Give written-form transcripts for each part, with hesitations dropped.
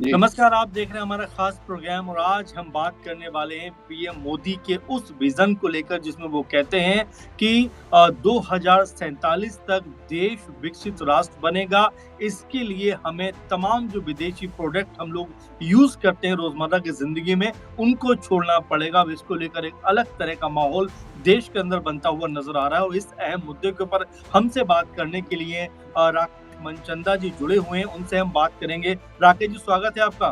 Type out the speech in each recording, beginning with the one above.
जी। नमस्कार, आप देख रहे हैं हमारा खास प्रोग्राम और आज हम बात करने वाले हैं पीएम मोदी के उस विज़न को लेकर जिसमें वो कहते हैं कि 2047 तक देश विकसित राष्ट्र बनेगा। इसके लिए हमें तमाम जो विदेशी प्रोडक्ट हम लोग यूज़ करते हैं रोज़मर्रा की ज़िंदगी में, उनको छोड़ना पड़ेगा। अब इसको लेकर एक अलग तरह का माहौल देश के अंदर बनता हुआ नज़र आ रहा है और इस अहम मुद्दे के ऊपर हमसे बात करने के लिए राकेश मनचंदा जी जुड़े हुए हैं, उनसे हम बात करेंगे। राकेश जी, स्वागत है आपका।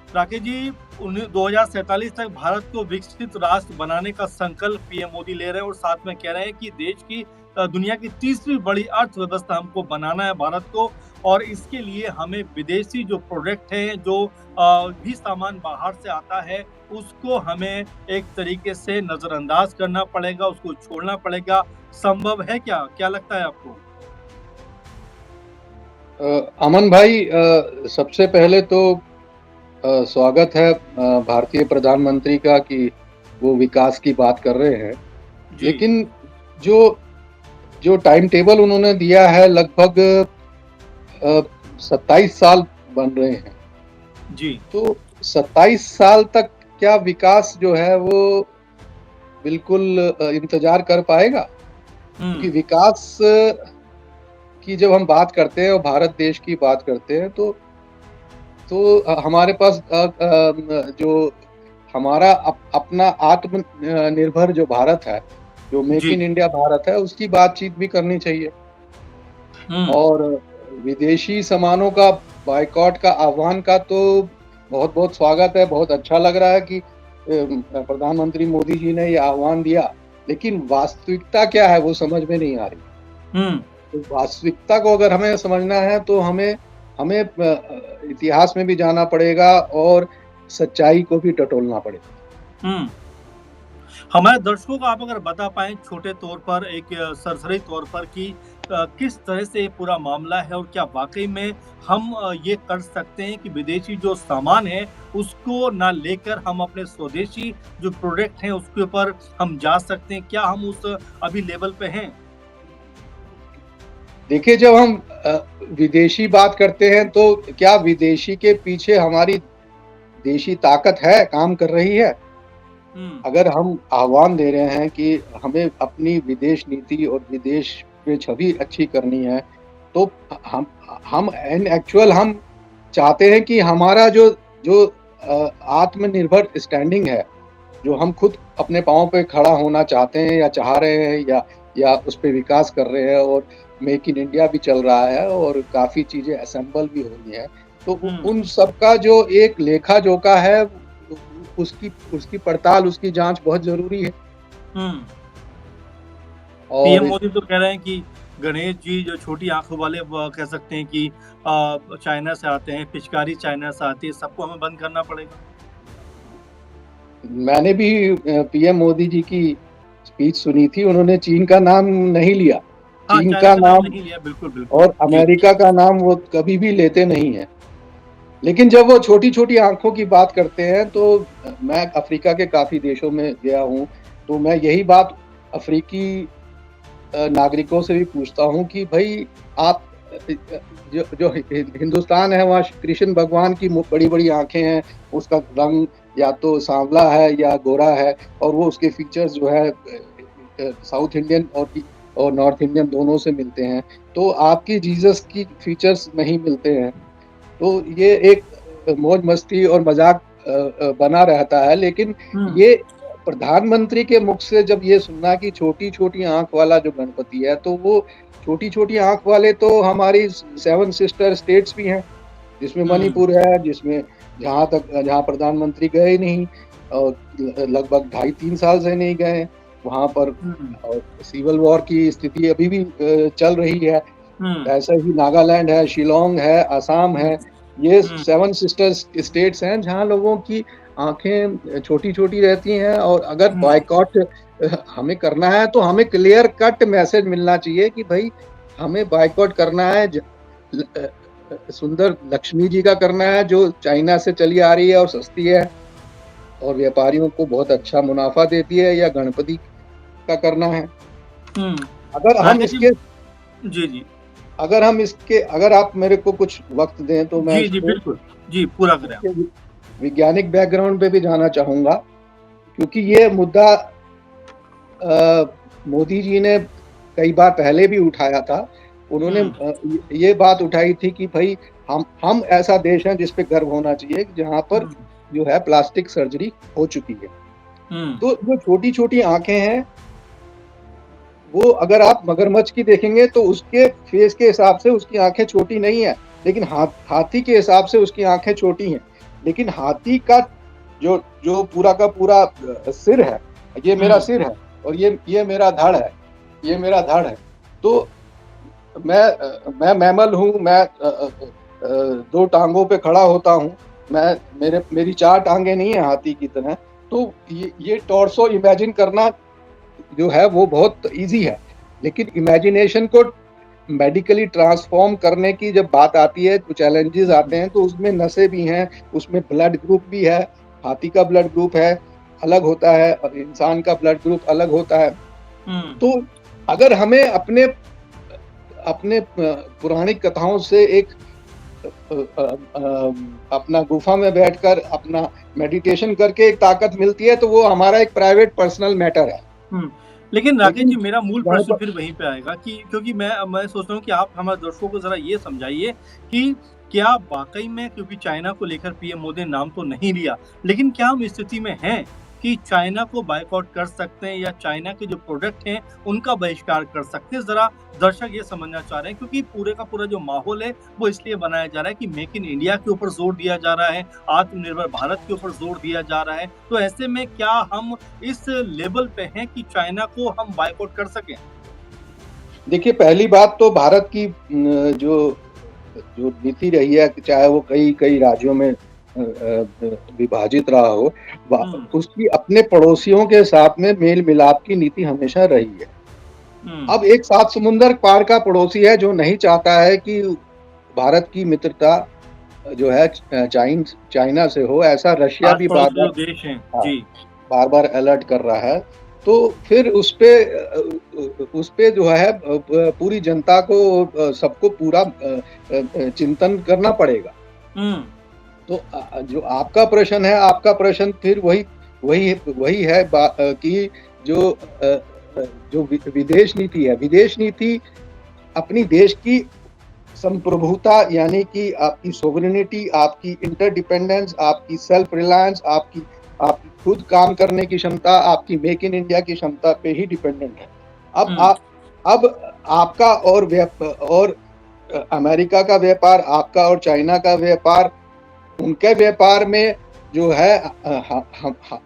राकेश जी, 2047 तक भारत को विकसित राष्ट्र बनाने का संकल्प पीएम मोदी ले रहे हैं और साथ में कह रहे हैं कि देश की दुनिया की तीसरी बड़ी अर्थव्यवस्था हमको बनाना है भारत को और इसके लिए हमें विदेशी जो प्रोडक्ट हैं, जो भी सामान बाहर से आता है, उसको हमें एक तरीके से नज़रअंदाज करना पड़ेगा, उसको छोड़ना पड़ेगा। संभव है क्या? क्या लगता है आपको? अमन भाई, सबसे पहले तो स्वागत है भारतीय प्रधानमंत्री का कि वो विकास की बात कर रहे हैं। जी। लेकिन जो जो टाइम टेबल उन्होंने दिया है, लगभग 27 साल बन रहे हैं। जी। तो 27 साल तक क्या विकास जो है वो बिल्कुल इंतजार कर पाएगा? हुँ। क्योंकि विकास की जब हम बात करते हैं और भारत देश की बात करते हैं तो हमारे पास जो हमारा अपना आत्म निर्भर जो भारत है, जो मेक जी। इन इंडिया भारत है, उसकी बातचीत भी करनी चाहिए। हुँ। और विदेशी सामानों का बायकॉट का आह्वान का तो बहुत-बहुत स्वागत है। बहुत अच्छा लग रहा है कि प्रधानमंत्री मोदी जी ने ये आह्वान दिया। लेकिन वास्तविकता क्या है वो समझ में नहीं आ रही। हुँ। तो वास्तविकता को अगर हमें समझना है तो हमें हमें इतिहास में भी जाना पड़ेगा और सच्चाई को भी टटोलना पड़ेगा। हुँ। हमारे दर्शकों को आप अगर बता पाएँ छोटे तौर पर एक सरसरी तौर पर कि किस तरह से ये पूरा मामला है और क्या वाक़ई में हम ये कर सकते हैं कि विदेशी जो सामान है, उसको ना लेकर हम अपने स्वदेशी जो प्रोडक्ट हैं, उसके ऊपर हम जा सकते हैं? क्या हम उस अभी लेवल पे हैं? देखिए, जब हम विदेशी बात करते हैं तो क्या विदेशी के पीछे हमारी देशी ताकत है, काम कर रही है? हुँ। अगर हम आह्वान दे रहे हैं कि हमें अपनी विदेश नीति और विदेश में छवि अच्छी करनी है, तो हम हम इन एक्चुअल हम चाहते हैं कि हमारा जो जो आत्मनिर्भर स्टैंडिंग है, जो हम खुद अपने पाँव पे खड़ा होना चाहते हैं या चाह रहे हैं या उस पे विकास कर रहे हैं और मेक इन इंडिया भी चल रहा है और काफ़ी चीज़ें असेंबल भी हो रही हैं। तो उ हुँ। उन सब का जो एक लेखा-जोखा है, उसकी उसकी पड़ताल, उसकी जाँच बहुत ज़रूरी है। हुँ। पीएम और मोदी तो कह रहे हैं कि गणेश जी जो छोटी आँखों वाले व कह सकते हैं कि चाइना से आते हैं, पिचकारी चाइना से आती है, सबको हमें बंद करना पड़ेगा। मैंने भी पीएम मोदी जी की स्पीच सुनी थी, उन्होंने चीन का नाम नहीं लिया। हाँ, चीन चाइना का का नाम नाम नहीं लिया, बिल्कुल, बिल्कुल। और जी। अमेरिका का नाम वो कभी भी लेते नहीं हैं। लेकिन जब वो छोटी-छोटी आँखों की बात करते हैं तो मैं अफ्रीका के काफ़ी देशों में गया हूँ, तो मैं यही बात अफ्रीकी नागरिकों से भी पूछता हूँ कि भई आप जो जो हिंदुस्तान है वहाँ कृष्ण भगवान की बड़ी-बड़ी आँखें हैं, उसका रंग या तो सांवला है या गोरा है और वो उसके फीचर्स जो है साउथ इंडियन और नॉर्थ इंडियन दोनों से मिलते हैं। तो आपकी जीसस की फीचर्स नहीं मिलते हैं। तो ये एक मौज-मस्ती और मज़ाक बना रहता है, लेकिन हुँ। ये प्रधानमंत्री के मुख से जब ये सुनना कि छोटी-छोटी आँख वाला जो गणपति है, तो वो छोटी-छोटी आँख वाले तो हमारी सेवन सिस्टर स्टेट्स भी हैं, जिसमें हुँ। मणिपुर है, जिसमें जहाँ प्रधानमंत्री गए नहीं और लगभग ढाई 3 साल से नहीं गए हैं। वहाँ पर हुँ। सिविल वॉर की स्थिति अभी भी चल रही है। हुँ। ऐसे ही नागालैंड है, शिलांग है, असम हुँ। है, ये हुँ। सेवन सिस्टर्स स्टेट्स हैं जहाँ लोगों की आँखें छोटी-छोटी रहती हैं और अगर हुँ। बॉयकॉट हमें करना है तो हमें क्लियर कट मैसेज मिलना चाहिए कि भई हमें बॉयकॉट करना है सुंदर लक्ष्मी जी का करना है जो चाइना से चली आ रही है और सस्ती है और व्यापारियों को बहुत अच्छा मुनाफ़ा देती है या गणपति का करना है। हुँ। अगर हम राकेश जी। इसके जी, जी। अगर आप मेरे को कुछ वक्त दें तो मैं जी, जी, इसको बिल्कुल। जी, पूरा करें आप। इसके वैज्ञानिक बैकग्राउंड पे भी जाना चाहूँगा, क्योंकि ये मुद्दा मोदी जी ने कई बार पहले भी उठाया था। उन्होंने हुँ, ये बात उठाई थी कि भई हम ऐसा देश है जिस पे गर्व होना चाहिए, जहाँ पर हुँ, जो है प्लास्टिक सर्जरी हो चुकी है। हुँ, तो जो छोटी-छोटी आँखें हैं, वो अगर आप मगरमच्छ की देखेंगे तो उसके फेस के हिसाब से उसकी आँखें छोटी नहीं है, लेकिन हाथी के हिसाब से उसकी आँखें छोटी हैं। लेकिन हाथी का जो जो पूरा का पूरा सिर है, ये मेरा हुँ, सिर है और ये मेरा धड़ है, ये मेरा धड़ है। तो मैं मैमल हूँ, मैं 2 टाँगों पे खड़ा होता हूँ। मेरी 4 टाँगें नहीं है हाथी की तरह। तो ये टॉर्सो इमेजिन करना जो है वो बहुत ईज़ी है। लेकिन इमेजिनेशन को मेडिकली ट्रांसफ़ॉर्म करने की जब बात आती है, तो चैलेंजेज़ आते हुँ, हैं, तो उसमें नसें भी हैं, उसमें ब्लड ग्रुप भी है, हाथी का ब्लड ग्रुप है, अलग होता है और इंसान का ब्लड ग्रुप अलग होता है। हुँ, तो अगर हमें अपने अपने पौराणिक कथाओं से एक अपना गुफ़ा में बैठकर अपना मेडिटेशन करके एक ताकत मिलती है, तो वो हमारा एक प्राइवेट पर्सनल मैटर है। हुँ। लेकिन राकेश लेकिन जी, मेरा मूल जहाँ प्रश्न पर फिर वहीं पे आएगा कि क्योंकि मैं सोच रहा हूँ कि आप हमारे दर्शकों को ज़रा ये समझाइए कि क्या वाक़ई में, क्योंकि चाइना को लेकर पीएम मोदी ने नाम तो नहीं लिया, लेकिन क्या हम इस स्थिति में हैं कि चाइना को बायकॉट कर सकते हैं या चाइना के जो प्रोडक्ट हैं, उनका बहिष्कार कर सकते हैं? ज़रा दर्शक ये समझना चाह रहे हैं, क्योंकि पूरे का पूरा जो माहौल है, वो इसलिए बनाया जा रहा है कि मेक इन इंडिया के ऊपर ज़ोर दिया जा रहा है, आत्मनिर्भर भारत के ऊपर ज़ोर दिया जा रहा है। तो ऐसे में क्या हम इस लेवल पे हैं कि चाइना को हम बायकॉट कर सकें? देखिए, पहली बात तो भारत की जो जो नीति रही है, चाहे वो कई-कई राज्यों में विभाजित रहा हो, वा हुँ, उसकी अपने पड़ोसियों के साथ में मेल-मिलाप की नीति हमेशा रही है। हुँ। अब एक सात समुंदर पार का पड़ोसी है जो नहीं चाहता है कि भारत की मित्रता जो है चाइना से हो, ऐसा रशिया भी आस-पड़ोस के बार-बार जो देश हैं। हाँ, जी। बार-बार अलर्ट कर रहा है। तो फिर उसपे जो है पूरी जनता को सबको पूरा चिंतन करना पड़ेगा। हुँ, तो जो आपका प्रश्न फिर वही वही है कि जो जो विदेश नीति है, विदेश नीति अपनी देश की संप्रभुता यानी कि आपकी सोवरेनिटी, आपकी इंटरडिपेंडेंस, आपकी सेल्फ रिलायंस, आपकी खुद काम करने की क्षमता, आपकी मेक इन इंडिया की क्षमता पे ही डिपेंडेंट है। अब हुँ, आ अब आपका और अमेरिका का व्यापार, आपका और चाइना का व्यापार, उनके व्यापार में जो है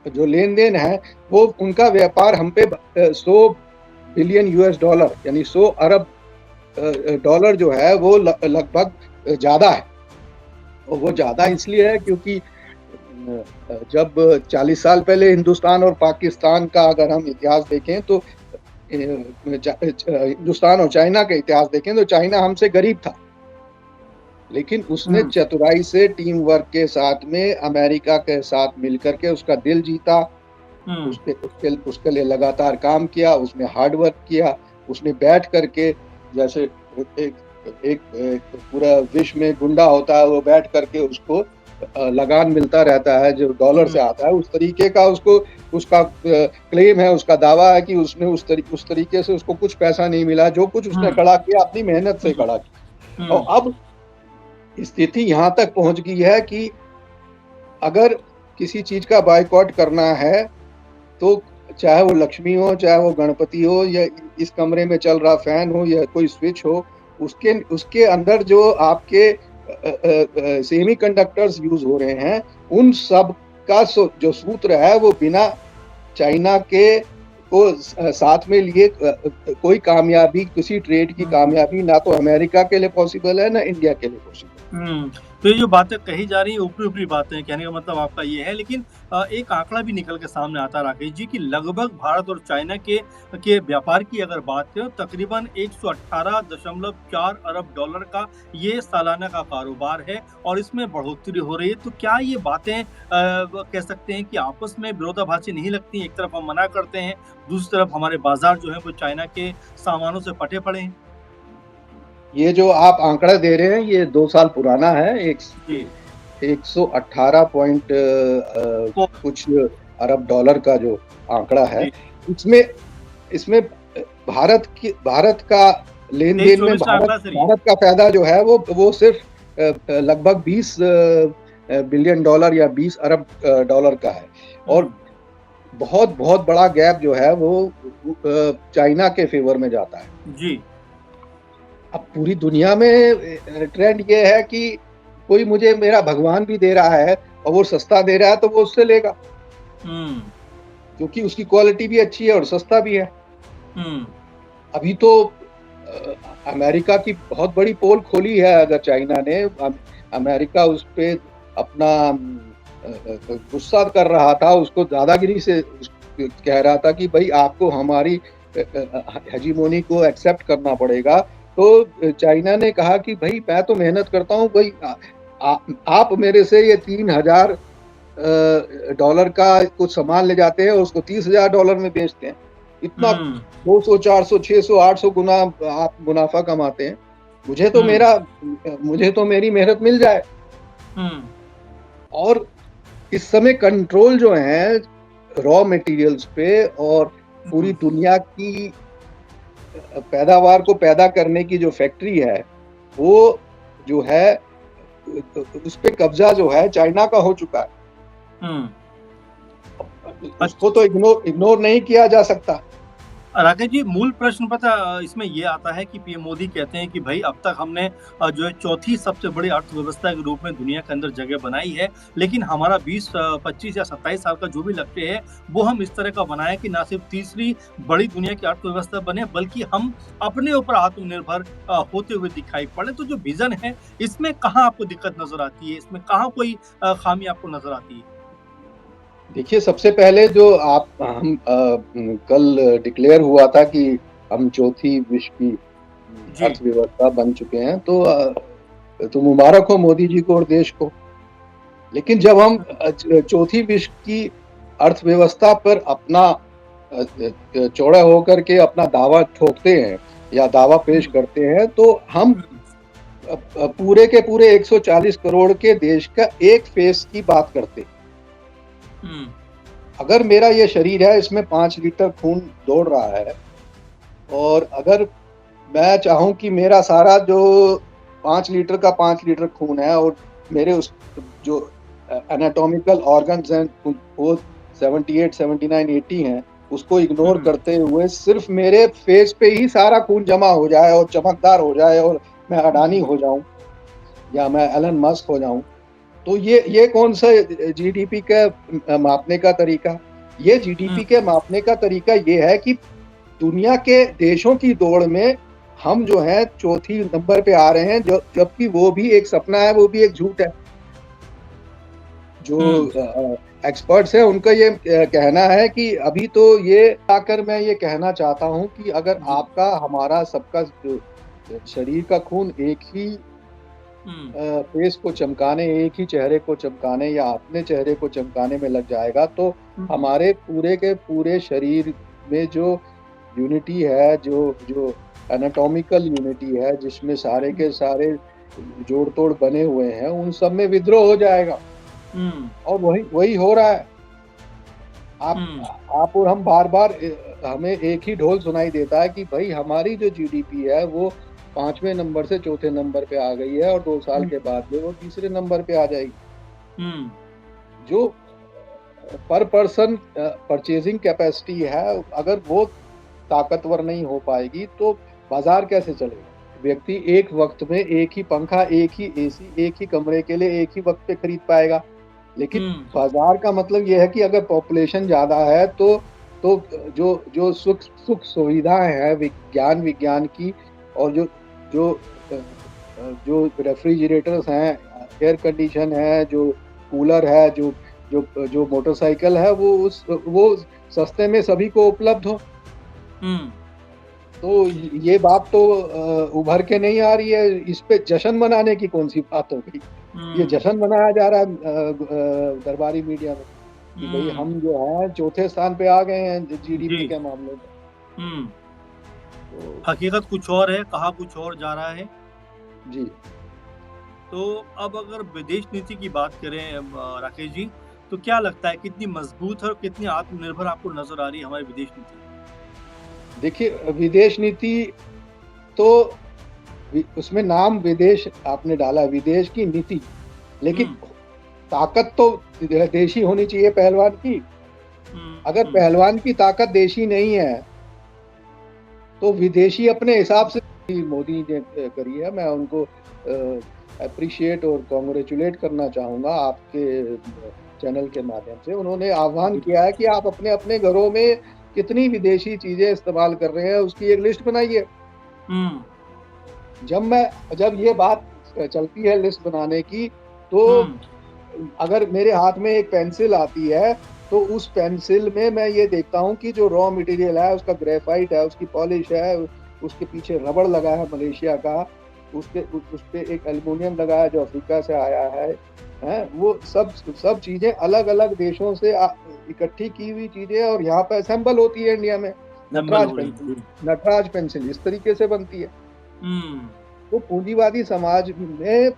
जो लेन-देन है, वो उनका व्यापार हम पे 100 बिलियन यूएस डॉलर यानी 100 अरब डॉलर जो है वो लगभग ज़्यादा है। और वो ज़्यादा हुँ, इसलिए है क्योंकि जब 40 साल पहले हिंदुस्तान और पाकिस्तान का अगर हम इतिहास देखें तो हिंदुस्तान और चाइना का इतिहास देखें तो चाइना हमसे गरीब था। लेकिन उसने हुँ, चतुराई से टीम वर्क के साथ में अमेरिका के साथ मिलकर के उसका दिल जीता, हुँ, उसके लिए लगातार काम किया, उसने हार्ड वर्क किया, उसने बैठ कर के जैसे एक एक पूरा विश्व में गुंडा होता है, वो बैठ कर के उसको लगान मिलता रहता है जो डॉलर हुँ, से आता है, उस तरीके का उसका क्लेम है, उसका दावा है कि उसने उस तरीके से उसको कुछ पैसा नहीं मिला, जो कुछ उसने हुँ, खड़ा किया अपनी मेहनत से हुँ, खड़ा किया। और हुँ, अब स्थिति यहाँ तक पहुँच गई है कि अगर किसी चीज़ का बायकॉट करना है, तो चाहे वो लक्ष्मी हो, चाहे वो गणपति हो या इस कमरे में चल रहा फ़ैन हो या कोई स्विच हो, उसके उसके अंदर जो आपके सेमीकंडक्टर्स यूज़ हो रहे हैं, उन सब का जो सूत्र है वो बिना चाइना के को साथ में लिए कोई कामयाबी किसी ट्रेड की हुँ। कामयाबी ना तो अमेरिका के लिए पॉसिबल है, ना इंडिया के लिए पॉसिबल है। हुँ। तो ये जो बातें कही जा रही हैं, ऊपरी-ऊपरी बातें हैं, कहने का मतलब आपका ये है। लेकिन एक आंकड़ा भी निकल के सामने आता है राकेश जी कि लगभग भारत और चाइना के व्यापार की अगर बात करें तो तकरीबन 118.4 अरब डॉलर का ये सालाना का कारोबार है और इसमें बढ़ोतरी हो रही है। तो क्या ये बातें व कह सकते हैं कि आपस में विरोधाभासी नहीं लगती? एक तरफ हम मना करते हैं, दूसरी तरफ हमारे बाज़ार जो हैं वो चाइना के सामानों से फटे पड़े हैं। ये जो आप आंकड़ा दे रहे हैं ये 2 साल पुराना है। जी। 118 पॉइंट को कुछ अरब डॉलर का जो आंकड़ा है, जी, इसमें इसमें भारत का तेईस लेन-देन में चौबीस का आंकड़ा सर ये। भारत का फ़ायदा जो है वो सिर्फ़ लगभग 20 बिलियन डॉलर या 20 अरब डॉलर का है। और हुँ, बहुत बड़ा गैप जो है वो चाइना के फ़ेवर में जाता है। जी। अब पूरी दुनिया में ट्रेंड ये है कि कोई मुझे मेरा भगवान भी दे रहा है और वो सस्ता दे रहा है तो वो उससे लेगा, हुँ, क्योंकि उसकी क्वालिटी भी अच्छी है और सस्ता भी है। हुँ, अभी तो अमेरिका की बहुत बड़ी पोल खोली है। अगर चाइना ने अमेरिका उस पे अपना गुस्सा कर रहा था, उसको दादागिरी से कह रहा था कि भाई आपको हमारी हेजीमोनी को एक्सेप्ट करना पड़ेगा। तो चाइना ने कहा कि भाई मैं तो मेहनत करता हूँ, भाई आ, आप मेरे से ये 3,000 डॉलर का कुछ सामान ले जाते हैं और उसको 30,000 डॉलर में बेचते हैं। इतना हुँ, 200, 400, 600, 800 गुना आप मुनाफा कमाते हैं। मुझे तो हुँ, मेरा मुझे तो मेरी मेहनत मिल जाए। हुँ, और इस समय कंट्रोल जो है रॉ मटेरियल्स पे और हुँ, पूरी दुनिया की पैदावार को पैदा करने की जो फैक्ट्री है, वो जो है उस पे कब्जा जो है चाइना का हो चुका है। हुँ। उसको तो इग्नोर नहीं किया जा सकता। राकेश जी, मूल प्रश्न पता इसमें ये आता है कि पीएम मोदी कहते हैं कि भई अब तक हमने जो है चौथी सबसे बड़ी अर्थव्यवस्था के रूप में दुनिया के अंदर जगह बनाई है, लेकिन हमारा 20 25 या 27 साल का जो भी लक्ष्य है, वो हम इस तरह का बनाएँ कि ना सिर्फ तीसरी बड़ी दुनिया की अर्थव्यवस्था बने, बल्कि हम अपने ऊपर आत्मनिर्भर होते हुए दिखाई पड़े। तो जो विज़न है, इसमें कहाँ आपको दिक्कत नज़र आती है? इसमें कहाँ कोई खामी आपको नज़र आती है? देखिए, सबसे पहले जो आप हम कल डिक्लेयर हुआ था कि हम चौथी विश्व की जी। अर्थव्यवस्था बन चुके हैं, तो मुबारक हो मोदी जी को और देश को। लेकिन जब हम चौथी विश्व की अर्थव्यवस्था पर अपना चौड़ा होकर के अपना दावा ठोकते हैं या दावा पेश हुँ, करते हैं, तो हम हुँ, पूरे के पूरे 140 करोड़ के देश का एक फेस की बात करते हैं। हुँ, अगर मेरा ये शरीर है, इसमें 5 लीटर खून दौड़ रहा है और अगर मैं चाहूँ कि मेरा सारा जो 5 लीटर का 5 लीटर खून है और मेरे उस जो एनाटॉमिकल ऑर्गन्स हैं वो 78, 79, 80 हैं, उसको इग्नोर हुँ, करते हुए सिर्फ़ मेरे फेस पे ही सारा खून जमा हो जाए और चमकदार हो जाए और मैं अडानी हुँ, हो जाऊँ या मैं एलन मस्क हो जाऊँ, तो ये कौन-सा जीडीपी का मापने का तरीका? ये हुँ, जीडीपी के मापने का तरीका ये है कि दुनिया के देशों की दौड़ में हम जो हैं चौथी नंबर पे आ रहे हैं, जो जबकि वो भी एक सपना है, वो भी एक झूठ है। जो हुँ, एक्सपर्ट्स हैं उनका ये कहना है कि अभी तो ये आकर मैं ये कहना चाहता हूँ कि अगर जी। आपका हमारा सबका जो शरीर का खून एक ही हुँ, फेस को चमकाने, एक ही चेहरे को चमकाने या अपने चेहरे को चमकाने में लग जाएगा, तो हुँ, हमारे पूरे के पूरे शरीर में जो यूनिटी है, जो जो एनाटॉमिकल यूनिटी है, जिसमें सारे के सारे जोड़-तोड़ बने हुए हैं, उन सब में विद्रोह हो जाएगा हुँ, और वही वही हो रहा है। आप हुँ, आप और हम बार-बार हमें एक ही ढोल सुनाई देता है कि भई हमारी जो जीडीपी है वो 5वें नंबर से चौथे नंबर पे आ गई है और 2 साल हुँ, के बाद में वो तीसरे नंबर पे आ जाएगी। हुँ, जो पर पर्सन परचेज़िंग कैपेसिटी है, अगर वो ताकतवर नहीं हो पाएगी, तो बाज़ार कैसे चलेगा? व्यक्ति एक वक़्त में एक ही पंखा, एक ही एसी, एक ही कमरे के लिए एक ही वक़्त पे खरीद पाएगा। लेकिन हुँ, बाज़ार का मतलब ये है कि अगर पॉपुलेशन ज़्यादा है तो जो जो सुख सुविधाएँ हैं विज्ञान की और जो जो रेफ्रिजरेटर्स हैं, एयर कंडीशन है, जो कूलर है, जो मोटरसाइकिल है वो सस्ते में सभी को उपलब्ध हो। हुँ, तो ये बात तो उभर के नहीं आ रही है, इस पे जश्न मनाने की कौन-सी बात हो गई? ये हुँ, जश्न मनाया जा रहा है दरबारी मीडिया में कि भई हुँ, हम जो हैं चौथे स्थान पे आ गए हैं जीडीपी जी, के मामले में। हुँ। तो हकीकत कुछ और है, कहा कुछ और जा रहा है। जी। तो अब अगर विदेश नीति की बात करें राकेश जी, तो क्या लगता है कितनी मजबूत है और कितनी आत्मनिर्भर आपको नज़र आ रही है हमारी विदेश नीति? देखिए विदेश नीति तो उसमें नाम विदेश आपने डाला, विदेश की नीति, लेकिन हुँ, ताकत तो देशी होनी चाहिए पहलवान की। अगर हुँ। पहलवान की ताकत देशी नहीं है, तो विदेशी अपने हिसाब से मोदी ने करी है। मैं उनको एप्रिशिएट और कांग्रेचुलेट करना चाहूँगा आपके चैनल के माध्यम से। उन्होंने आह्वान बिल्कुल। किया है कि आप अपने-अपने घरों में कितनी विदेशी चीज़ें इस्तेमाल कर रहे हैं, उसकी एक लिस्ट बनाइए। हुँ, जब ये बात चलती है लिस्ट बनाने की, तो हुँ, अगर मेरे हाथ में एक पेंसिल आती है, तो उस पेंसिल में मैं ये देखता हूँ कि जो रॉ मटेरियल है, उसका ग्रेफ़ाइट है, उसकी पॉलिश है, उसके पीछे रबड़ लगा है मलेशिया का, उसपे एक एल्युमीनियम लगा है जो अफ्रीका से आया है, हैं? वो सब चीज़ें अलग-अलग देशों से इकट्ठी की हुई चीज़ें और यहाँ पे असेंबल होती है इंडिया में। नंबल हो रही है। जी। नटराज पेंसिल इस तरीके से बनती है। हुँ, तो पूंजीवादी समाज में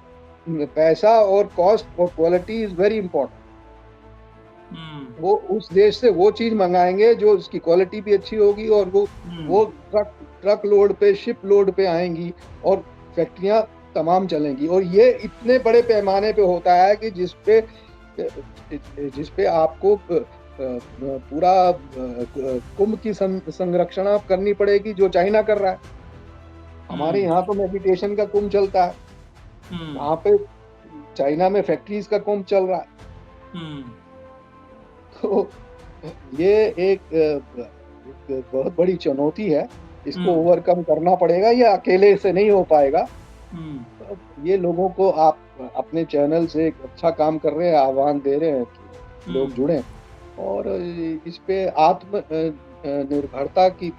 पैसा और कॉस्ट और क्वालिटी इज़ वेरी इम्पोर्टेंट। हुँ, वो उस देश से वो चीज़ मँगाएँगे जो उसकी क्वालिटी भी अच्छी होगी और वो हुँ, ट्रक ट्रक लोड पे, शिप लोड पे आएँगी और फैक्ट्रियाँ तमाम चलेंगी और ये इतने बड़े पैमाने पे होता है कि जिस पे आपको पूरा कुंभ की संरक्षण आप करनी पड़ेगी जो चाइना कर रहा है। हमारे हुँ, यहाँ तो मेडिटेशन का कुंभ चलता है, हुँ, वहाँ पे चाइना में फैक्ट्रीज़ का कुंभ चल रहा है। हुँ, तो ये एक बहुत बड़ी चुनौती है, इसको हुँ, ओवरकम करना पड़ेगा, ये अकेले से नहीं हो पाएगा। हुँ, तो ये लोगों को आप अपने चैनल से एक अच्छा काम कर रहे हैं, आह्वान दे रहे हैं कि लोग हुँ, जुड़ें और इस पे निर्भरता की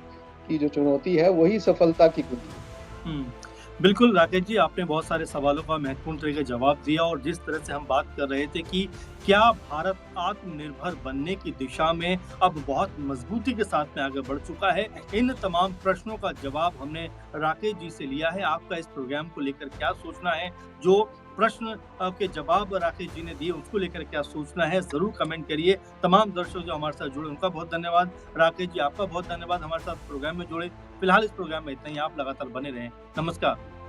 जो चुनौती है, वही सफलता की कुंजी है। हुँ। बिल्कुल, राकेश जी आपने बहुत सारे सवालों का महत्वपूर्ण तरीके से जवाब दिया और जिस तरह से हम बात कर रहे थे कि क्या भारत आत्मनिर्भर बनने की दिशा में अब बहुत मज़बूती के साथ में आगे बढ़ चुका है? इन तमाम प्रश्नों का जवाब हमने राकेश जी से लिया है। आपका इस प्रोग्राम को लेकर क्या सोचना है? जो प्रश्न के जवाब राकेश जी ने दिए, उसको लेकर क्या सोचना है? ज़रूर कमेंट करिए। तमाम दर्शक जो हमारे साथ जुड़े, उनका बहुत धन्यवाद। राकेश जी, आपका बहुत धन्यवाद हमारे साथ प्रोग्राम में जुड़े। फिलहाल इस प्रोग्राम में इतना ही। आप लगातार बने रहें। नमस्कार।